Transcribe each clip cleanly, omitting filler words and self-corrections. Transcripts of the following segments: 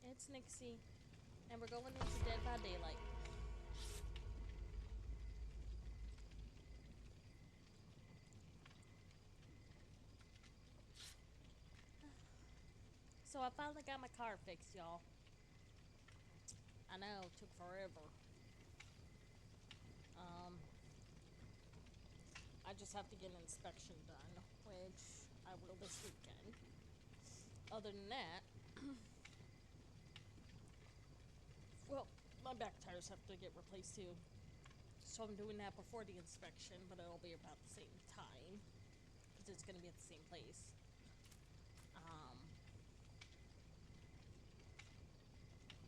It's Nixie, and we're going into Dead by Daylight. So I finally got my car fixed, y'all. I know, it took forever. Um, I just have to get an inspection done, which I will this weekend. Other than that, well, my back tires have to get replaced too. So I'm doing that before the inspection, but it'll be about the same time because it's going to be at the same place. Um,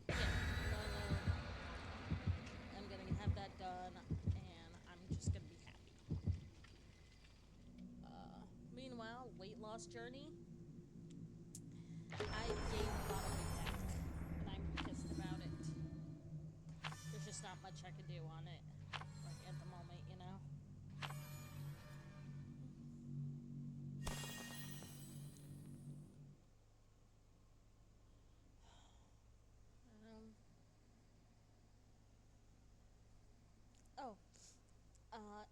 yeah, I'm going to have that done, and I'm just going to be happy. Meanwhile, weight loss journey. I gained a lot of weight back, and I'm pissed about it. There's just not much I can do on it, like at the moment, you know. Um, oh,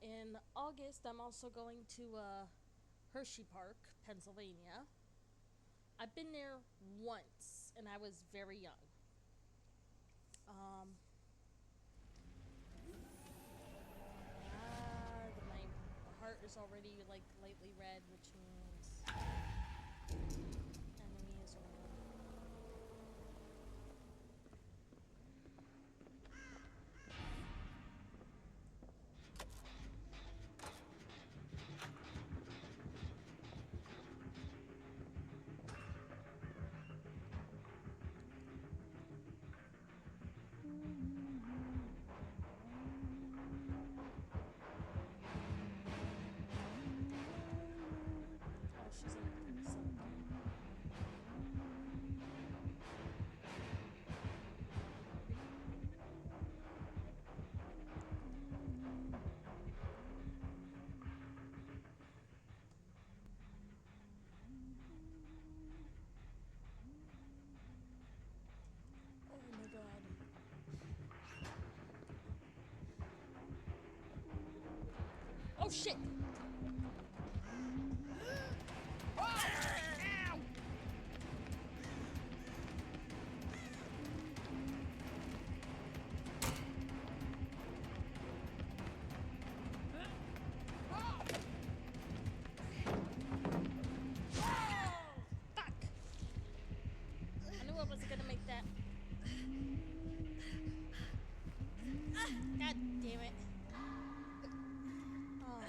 in August, I'm also going to Hershey Park, Pennsylvania. I've been there once, and I was very young. Um, my heart is already like lightly red, which means enemy is around. Oh, she's in a pretty something. Oh my god. Oh shit! Fuck! I knew I wasn't gonna make that. God damn it. Oh.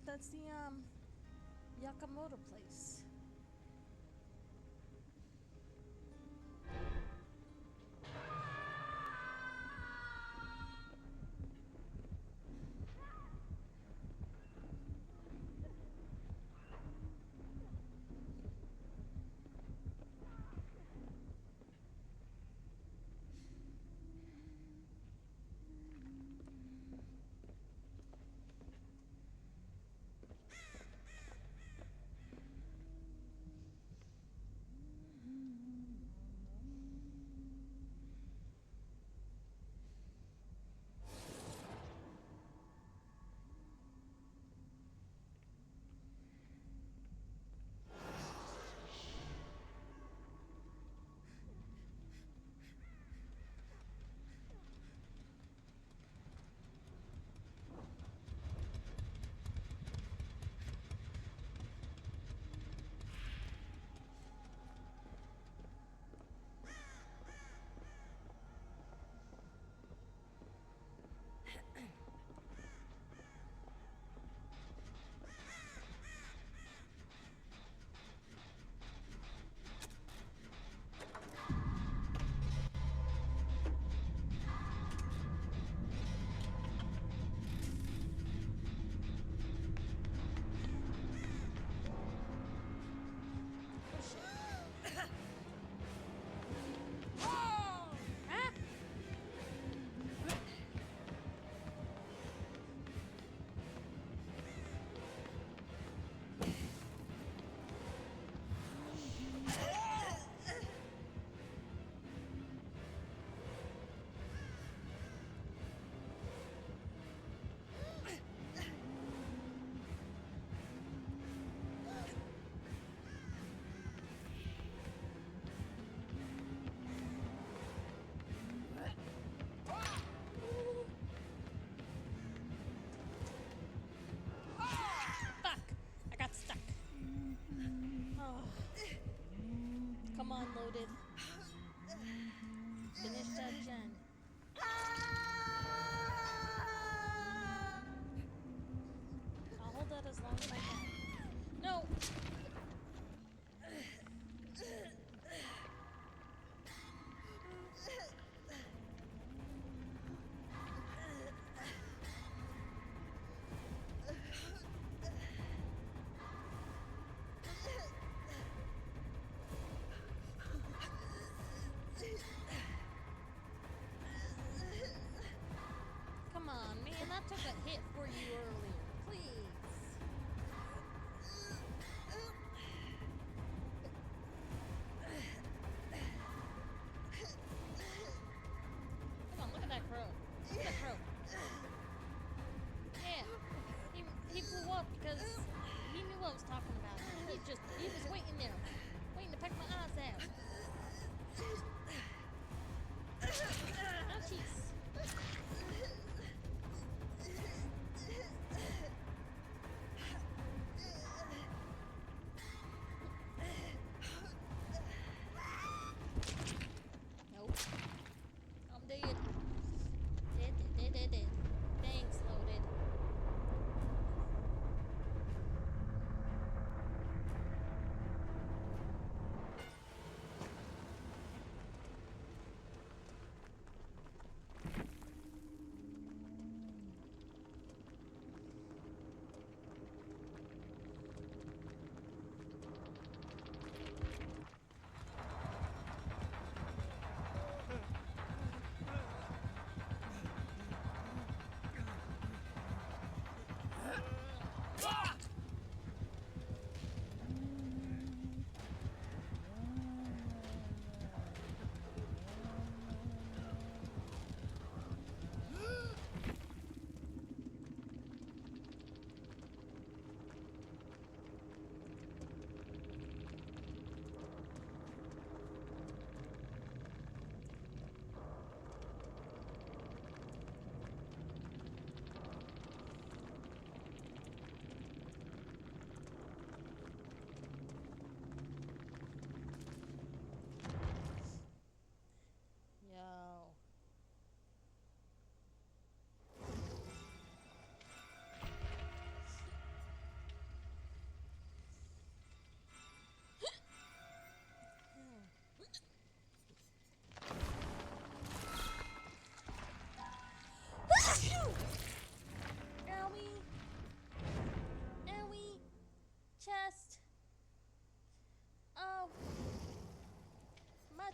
That's the Yakamoto place. Huh? Fuck! I got stuck. Oh. Come on, loaded. Finish that gen. I'll hold that as long as I can. No!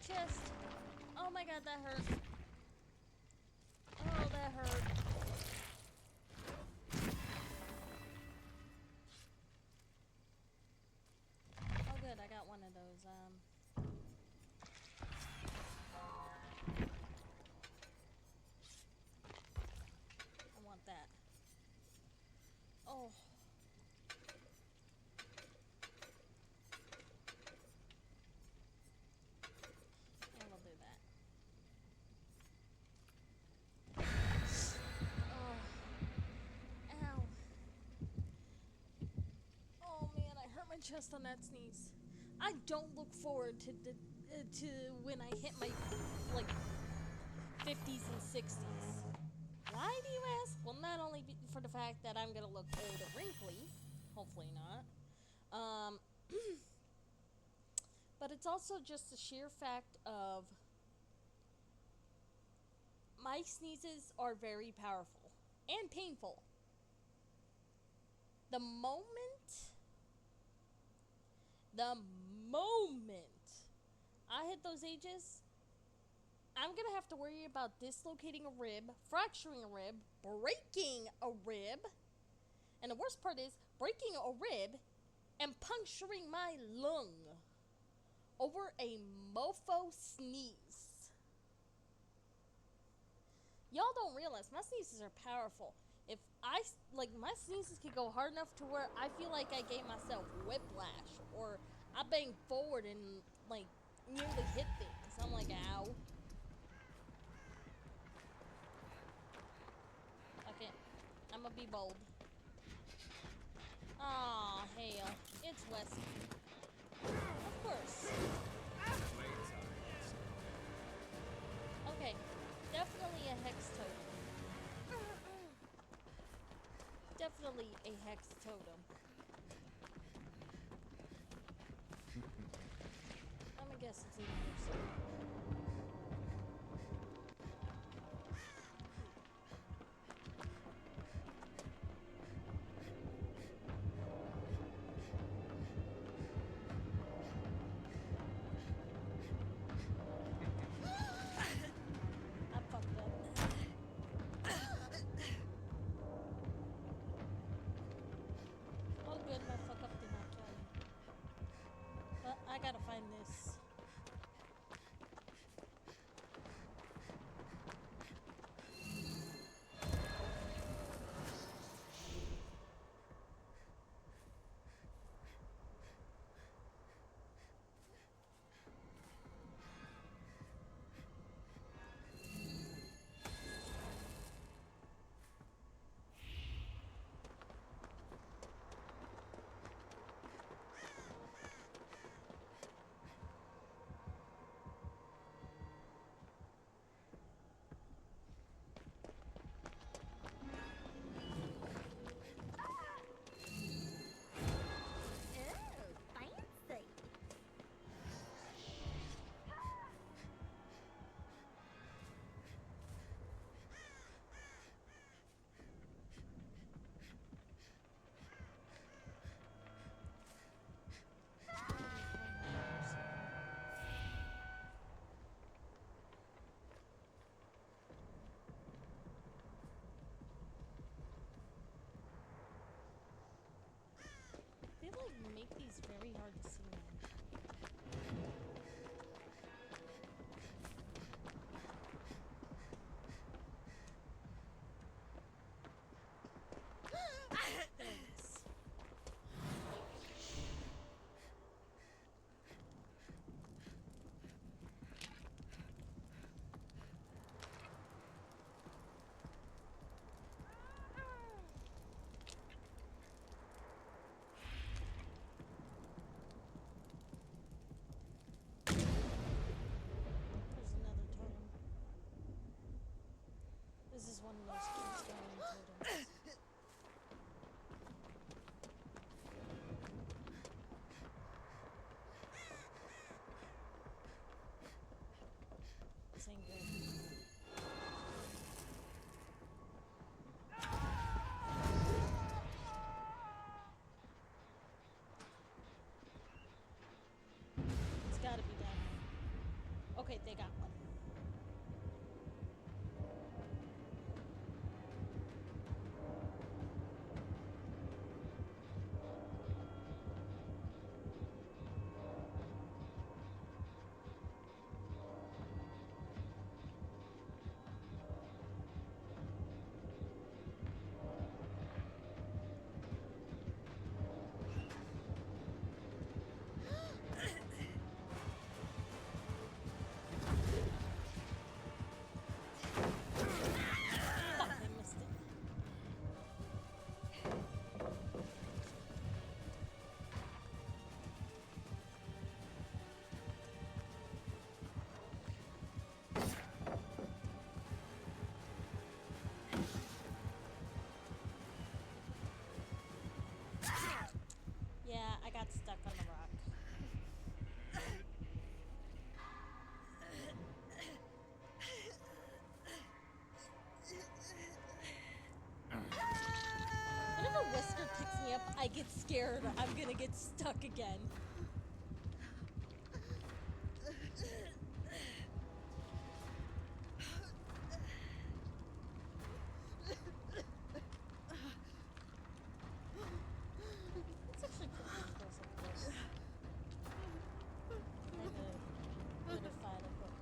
chest. Oh my god, that hurt. Oh, that hurt. Oh good, I got one of those. I want that. Oh. Yeah, we'll do that. Oh. Ow. Oh man, I hurt my chest on that sneeze. I don't look forward to when I hit my like 50s and 60s. Why do you ask? Well, not only for the fact that I'm gonna look old and wrinkly, hopefully not, um, but it's also just the sheer fact of my sneezes are very powerful and painful. The moment, the moment I hit those ages, I'm gonna have to worry about dislocating a rib, fracturing a rib, breaking a rib, and the worst part is breaking a rib and puncturing my lung over a mofo sneeze. Y'all don't realize my sneezes are powerful. If I like my sneezes could go hard enough to where I feel like I gave myself whiplash or I banged forward and like nearly hit things. I'm like, ow. Okay, I'm gonna be bold. Aw, hell. It's Wesky. Of course. Okay, definitely a hex totem. Definitely a hex totem. I'm gonna guess it's even worse. I fucked up. Oh good, my fuck up did not kill me. But I gotta find this. They like make these very hard to see now. There it is. Okay, they got one. Fuck, I missed it. Yeah, I got stuck on the rock. Whenever Whisker picks me up, I get scared I'm gonna get stuck again. It's actually pretty close up close. I had to unify the hook.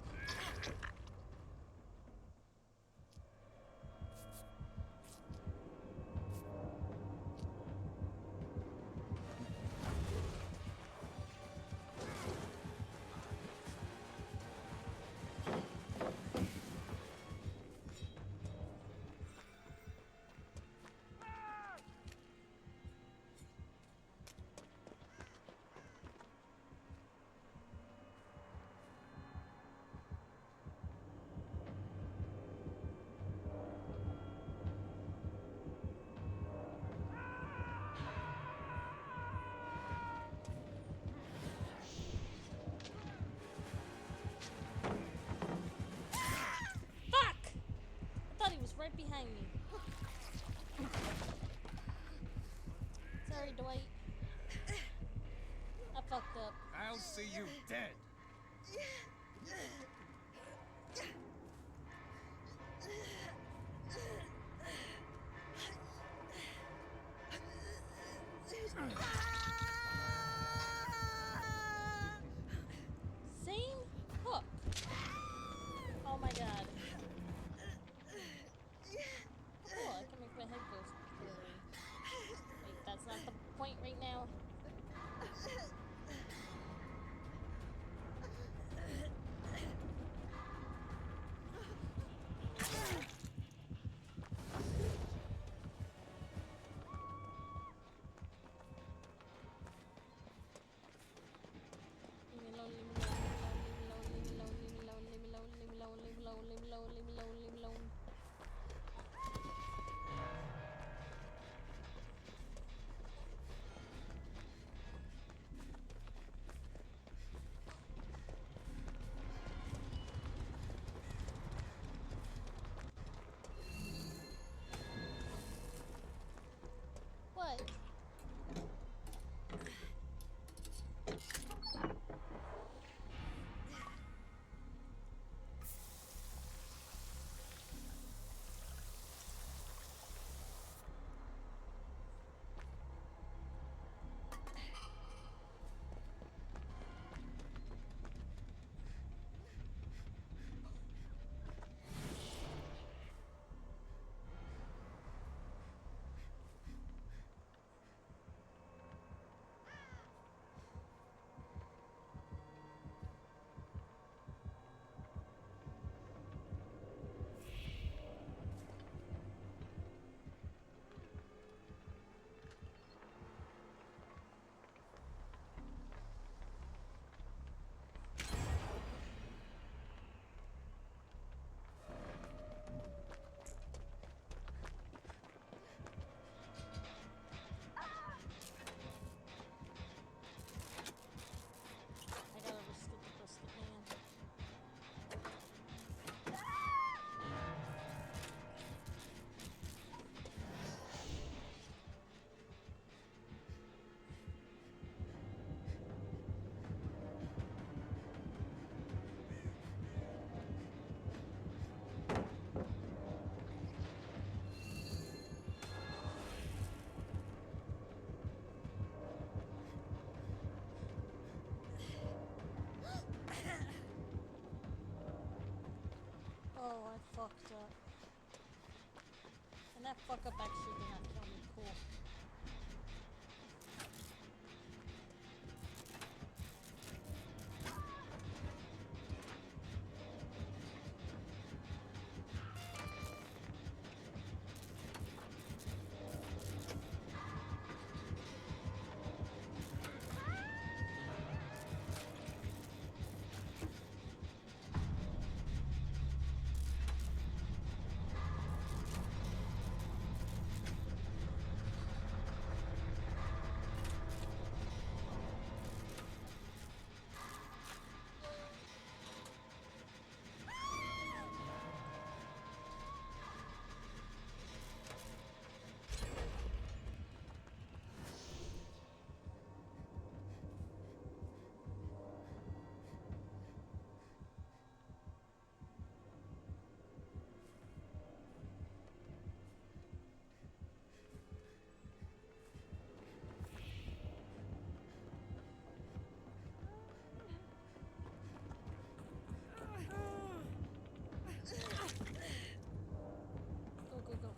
Fuck! I thought he was right behind me. Sorry, Dwight. I fucked up. I'll see you dead. Same hook. Oh my god. Cool, I can make my head go blurry. Wait, that's not the point right now. fucked up. And that fuck up actually did not kill me. Cool. Go, go, go.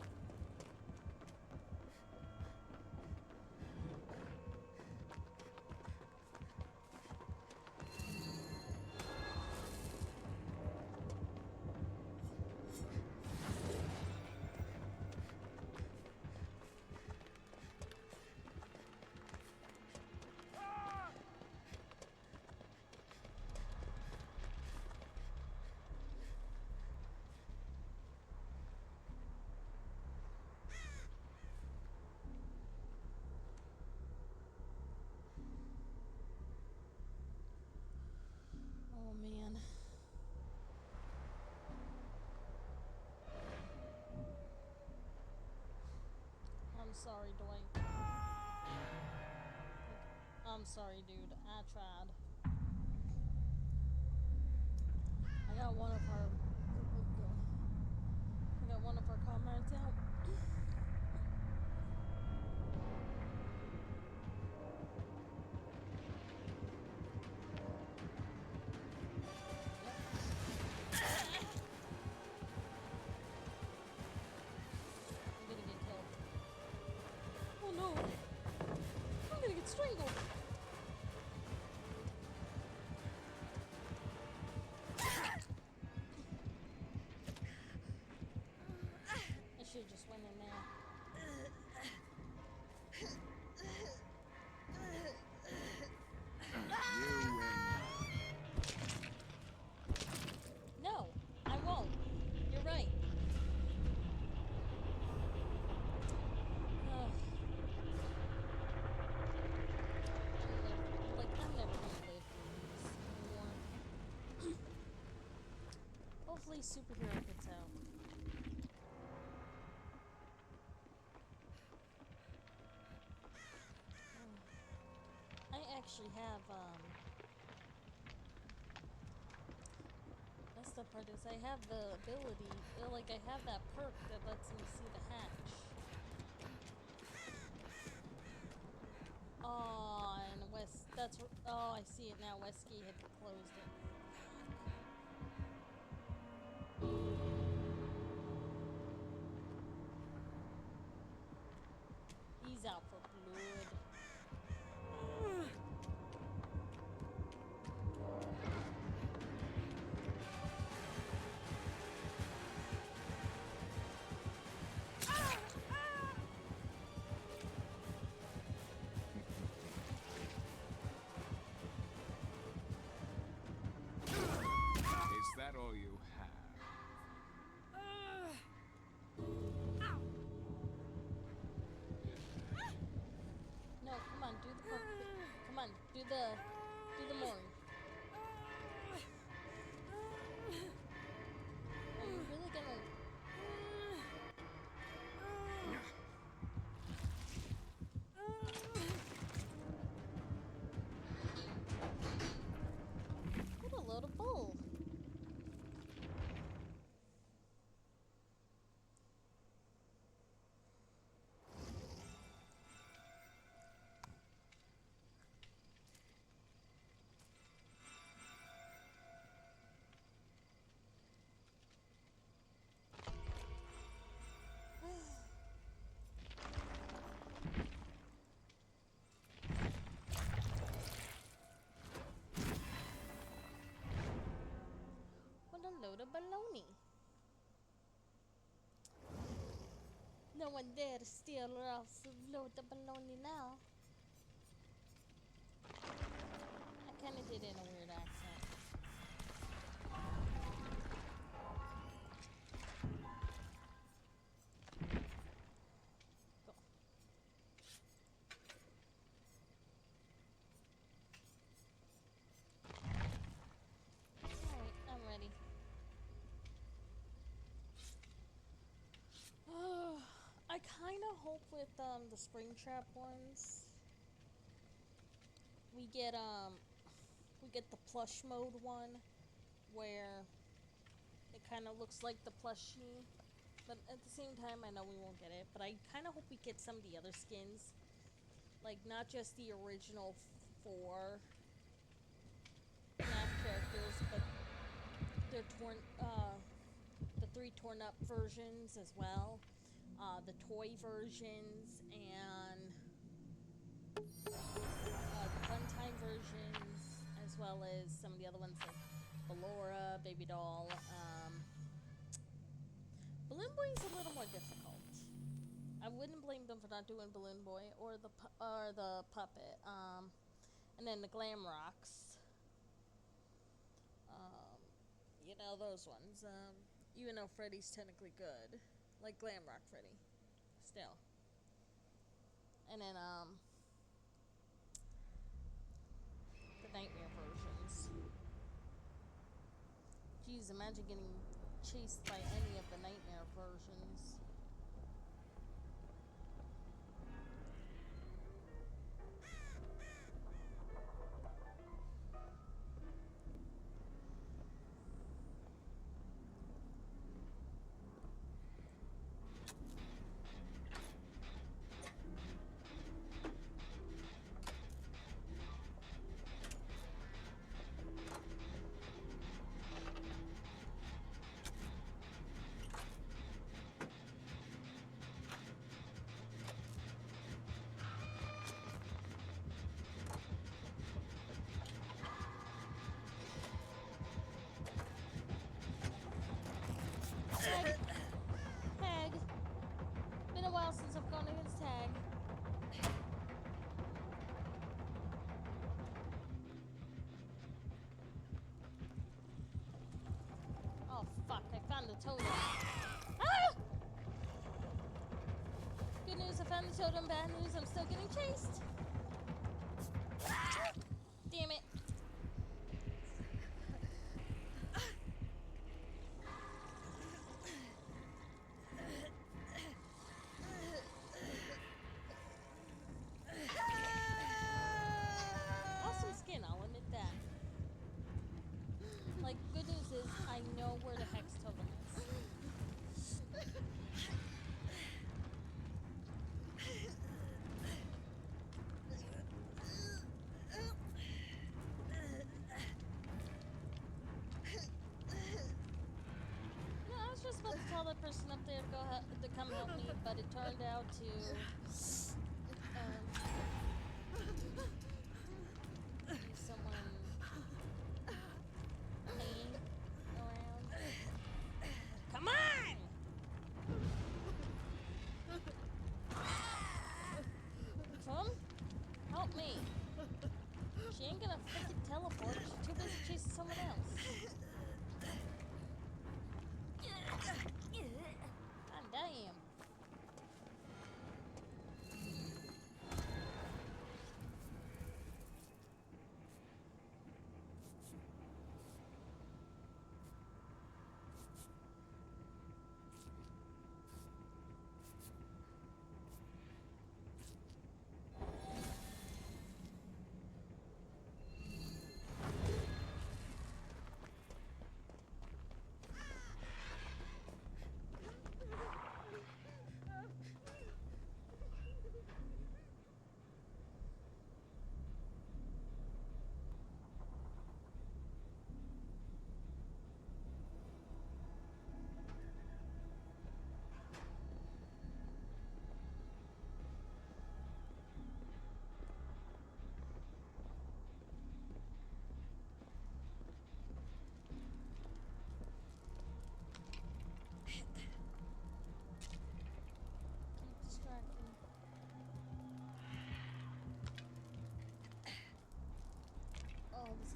Oh man. I'm sorry, Dwight. I'm sorry, dude. I tried. I got one of our. I got one of our comrades out. I'm gonna get killed. Oh no! I'm gonna get strangled! I should've just went in there. You win. No, I won't. You're right. Ugh. I'm never gonna live through this anymore. Hopefully, superhero gets out. I actually have, that's the part is I have the ability, like I have that perk that lets me see the hatch. Oh, and oh, I see it now. Westkey had closed it. He's out for blood. Is that all you have? No, come on, do the perk. Come on, do the Mori. Are you really gonna? What a load of bull. of baloney. No one dare to steal Ralph's load of baloney now. I kinda did it in a weird accent. Go. Alright, I'm ready. I kinda hope with the Springtrap ones we get the plush mode one where it kind of looks like the plushie, but at the same time I know we won't get it, but I kind of hope we get some of the other skins, like not just the original 4 FNAF characters, but their the 3 torn up versions as well, the toy versions, and the Funtime versions, as well as some of the other ones like Ballora, Baby Doll. Balloon Boy is a little more difficult. I wouldn't blame them for not doing Balloon Boy or the puppet. And then the Glam Rocks. You know those ones. Even though Freddy's technically good, like Glam Rock Freddy, still. And then the Nightmare versions. Jeez, imagine getting chased by any of the Nightmare versions. Tag. Been a while since I've gone against Tag. Oh fuck, I found the totem. Ah! Good news, I found the totem. Bad news, I'm still getting chased. Damn it. Awesome skin, I'll admit that. Like, good news is I know where the hex totem is. No, I was just about to tell that person up there to to come help me, but it turned out to be someone hanging around. Come on! Come, help me. She ain't gonna freaking teleport. She's too busy chasing someone else. God damn.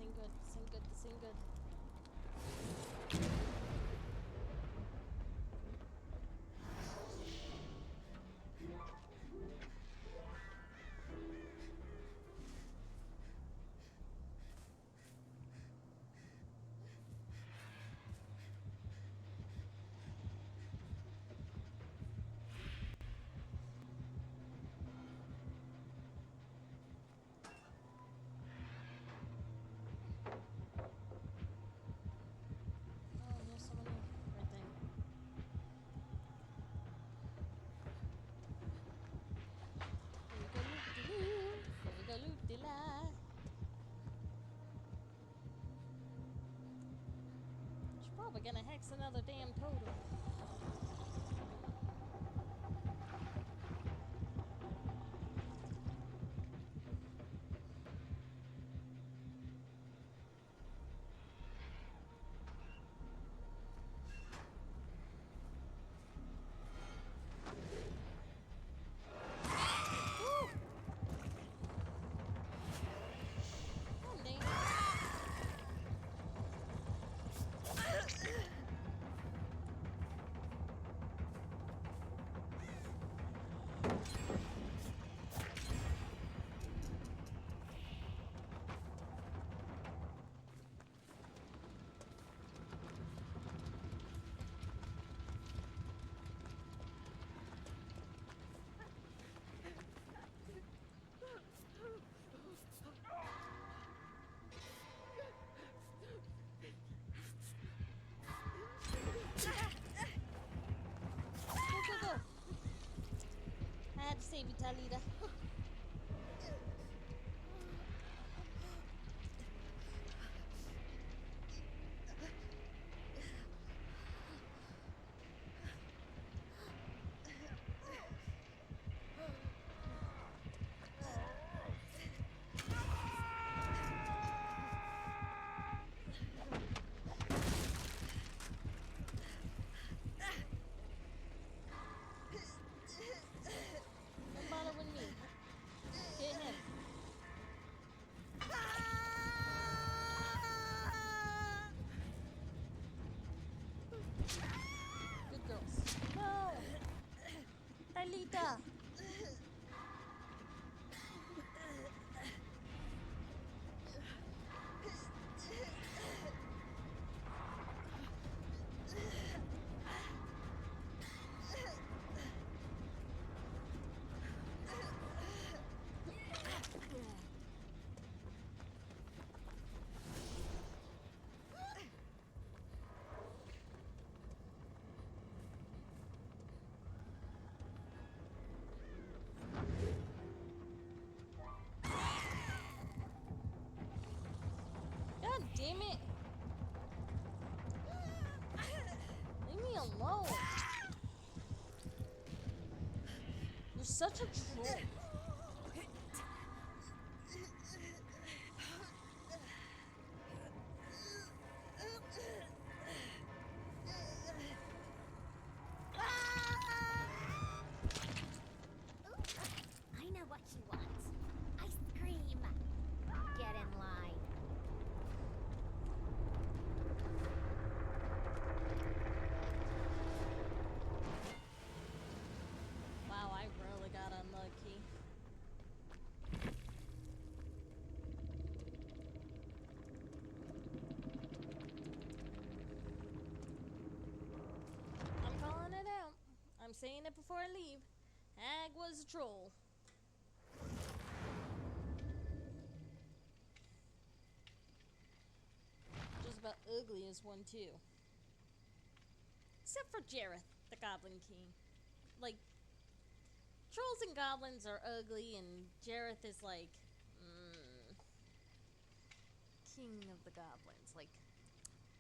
ain't good. This ain't good. This ain't good. Oh, there's so many right there. Here we go, loop-de-loo. She's probably gonna hex another damn totem. Come, Dana. Go, go, go. I had to save you, Talita. Don't bother with me. Get him. Good girls. No! Talita! God damn it! Leave me alone! You're such a troll. I know what she wants. Ice cream. Get in line. Wow, I really got unlucky. I'm calling it out. I'm saying it before I leave. Hag was a troll. Just about ugly as one too. Except for Jareth, the Goblin King. Like, trolls and goblins are ugly, and Jareth is like, king of the goblins. Like,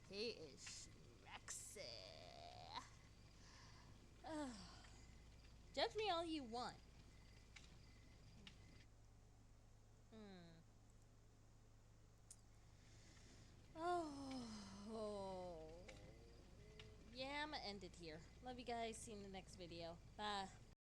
he is schmexy. Judge me all you want. Oh. Yeah, I'm gonna end it here. Love you guys. See you in the next video. Bye.